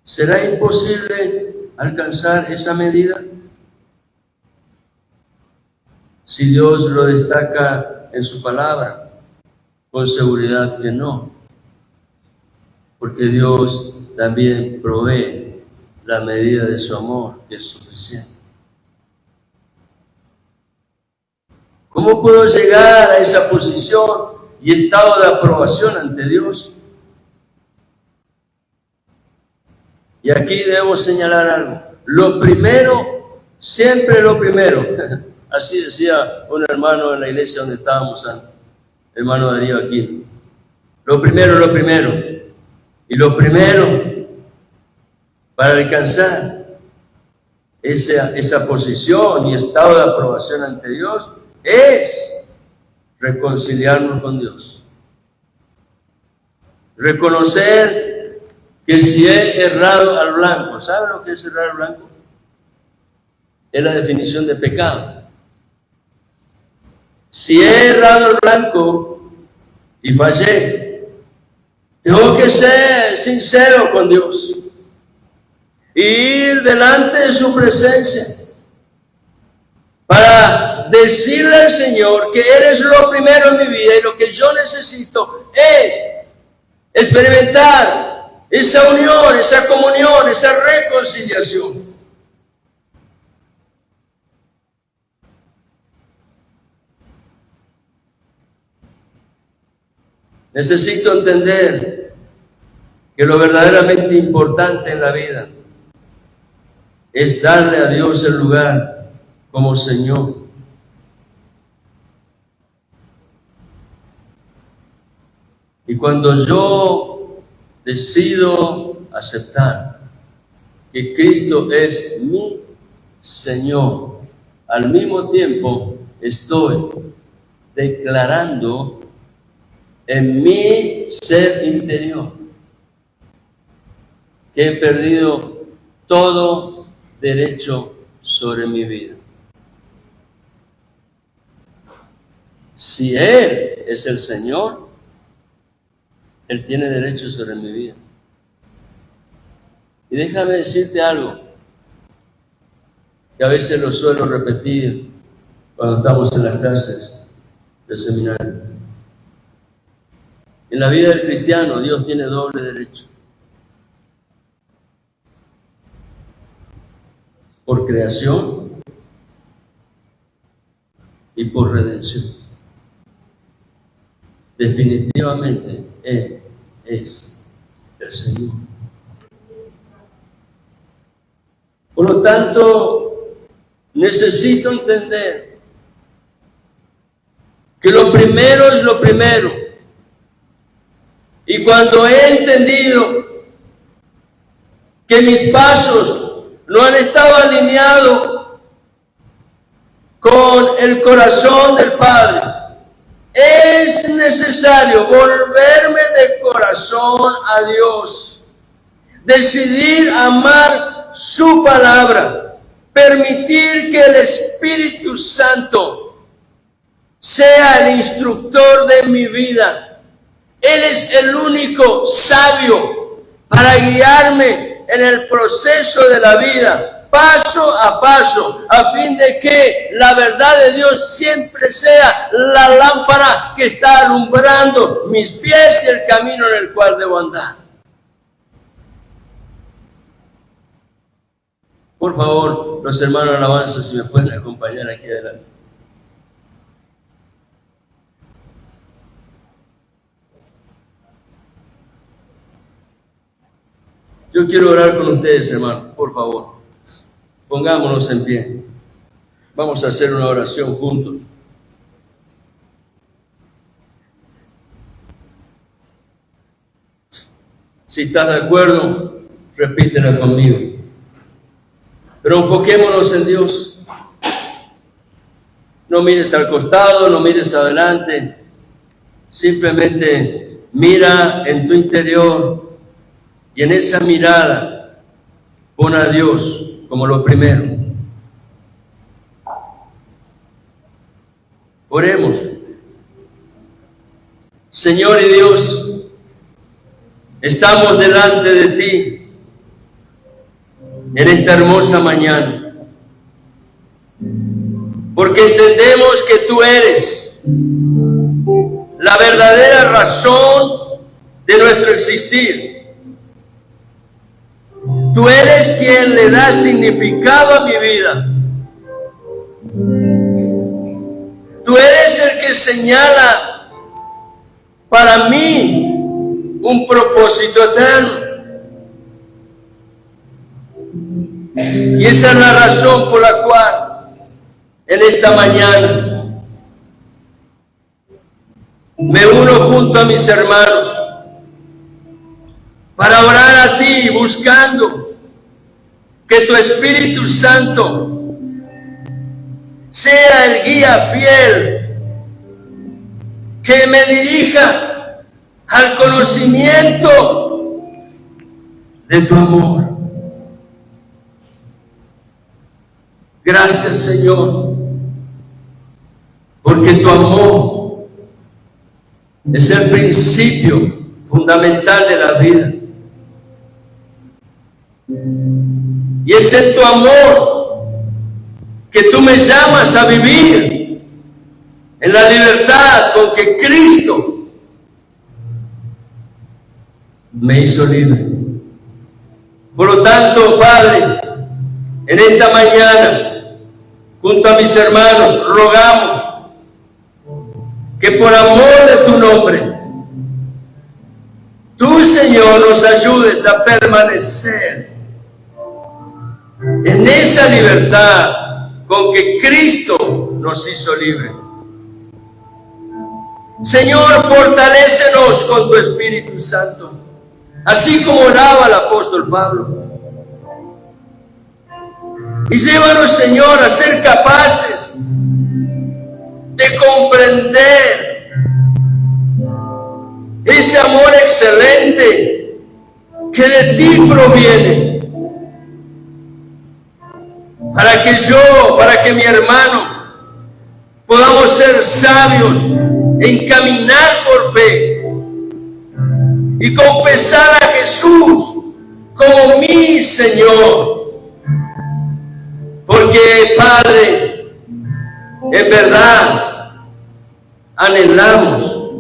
¿será imposible alcanzar esa medida? Si Dios lo destaca en su palabra, con seguridad que no, porque Dios también provee la medida de su amor, que es suficiente. ¿Cómo puedo llegar a esa posición y estado de aprobación ante Dios? Y aquí debemos señalar algo. Lo primero, siempre lo primero. Así decía un hermano en la iglesia donde estábamos antes, hermano Darío aquí. Lo primero, lo primero. Y lo primero para alcanzar esa posición y estado de aprobación ante Dios es reconciliarnos con Dios. Reconocer que si he errado al blanco, ¿saben lo que es errar al blanco? Es la definición de pecado. Si he errado al blanco y fallé, tengo que ser sincero con Dios. Ir delante de su presencia para decirle al Señor que eres lo primero en mi vida y lo que yo necesito es experimentar esa unión, esa comunión, esa reconciliación. Necesito entender que lo verdaderamente importante en la vida es darle a Dios el lugar como Señor. Y cuando yo decido aceptar que Cristo es mi Señor, al mismo tiempo estoy declarando en mi ser interior que he perdido todo derecho sobre mi vida. Si Él es el Señor, Él tiene derecho sobre mi vida. Y déjame decirte algo que a veces lo suelo repetir cuando estamos en las clases del seminario. En la vida del cristiano, Dios tiene doble derecho. Por creación y por redención. Definitivamente, Él es el Señor. Por lo tanto, necesito entender que lo primero es lo primero. Y cuando he entendido que mis pasos no han estado alineados con el corazón del Padre, es necesario volverme de corazón a Dios, decidir amar su palabra, permitir que el Espíritu Santo sea el instructor de mi vida. Él es el único sabio para guiarme en el proceso de la vida, paso a paso, a fin de que la verdad de Dios siempre sea la lámpara que está alumbrando mis pies y el camino en el cual debo andar. Por favor, los hermanos de alabanza, si me pueden acompañar aquí adelante. Yo quiero orar con ustedes, hermanos, por favor. Pongámonos en pie. Vamos a hacer una oración juntos. Si estás de acuerdo, repítela conmigo. Pero enfoquémonos en Dios. No mires al costado, no mires adelante. Simplemente mira en tu interior. Y en esa mirada, pon a Dios como lo primero. Oremos. Señor y Dios, estamos delante de ti en esta hermosa mañana, porque entendemos que tú eres la verdadera razón de nuestro existir. Tú eres quien le da significado a mi vida. Tú eres el que señala para mí un propósito eterno. Y esa es la razón por la cual en esta mañana me uno junto a mis hermanos para orar a ti, buscando que tu Espíritu Santo sea el guía fiel que me dirija al conocimiento de tu amor. Gracias, Señor, porque tu amor es el principio fundamental de la vida. Y es en tu amor que tú me llamas a vivir en la libertad con que Cristo me hizo libre. Por lo tanto, Padre, en esta mañana, junto a mis hermanos, rogamos que por amor de tu nombre, tú, Señor, nos ayudes a permanecer en esa libertad con que Cristo nos hizo libre. Señor, fortalécenos con tu Espíritu Santo, así como oraba el apóstol Pablo. Y llévanos, Señor, a ser capaces de comprender ese amor excelente que de ti proviene, para que yo, para que mi hermano, podamos ser sabios en caminar por fe y confesar a Jesús como mi Señor. Porque, Padre, en verdad anhelamos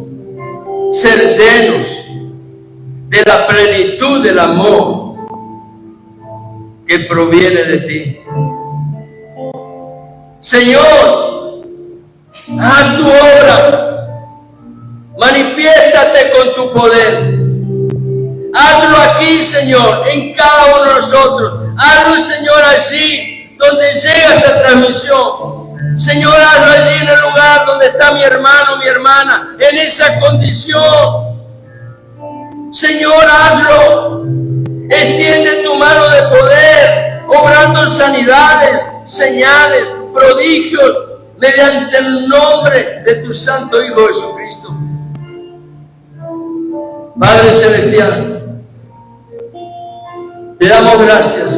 ser llenos de la plenitud del amor que proviene de ti. Señor, haz tu obra, manifiéstate con tu poder. Hazlo aquí, Señor, en cada uno de nosotros. Hazlo, Señor, allí donde llega esta transmisión. Señor, hazlo allí en el lugar donde está mi hermano, mi hermana, en esa condición. Señor, hazlo. Extiende tu mano de poder, obrando sanidades, señales, prodigios, mediante el nombre de tu Santo Hijo Jesucristo. Padre Celestial, te damos gracias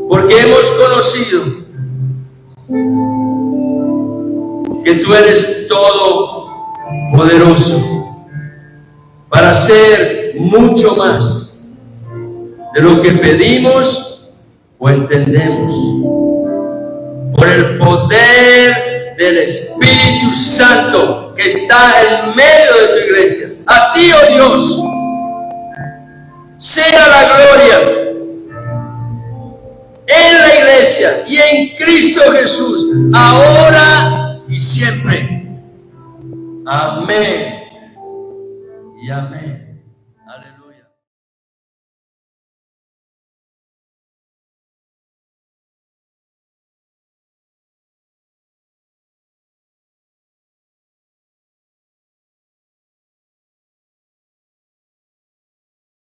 porque hemos conocido que tú eres todopoderoso para hacer mucho más de lo que pedimos o entendemos, por el poder del Espíritu Santo que está en medio de tu iglesia. A ti, oh Dios, sea la gloria en la iglesia y en Cristo Jesús, ahora y siempre. Amén y amén.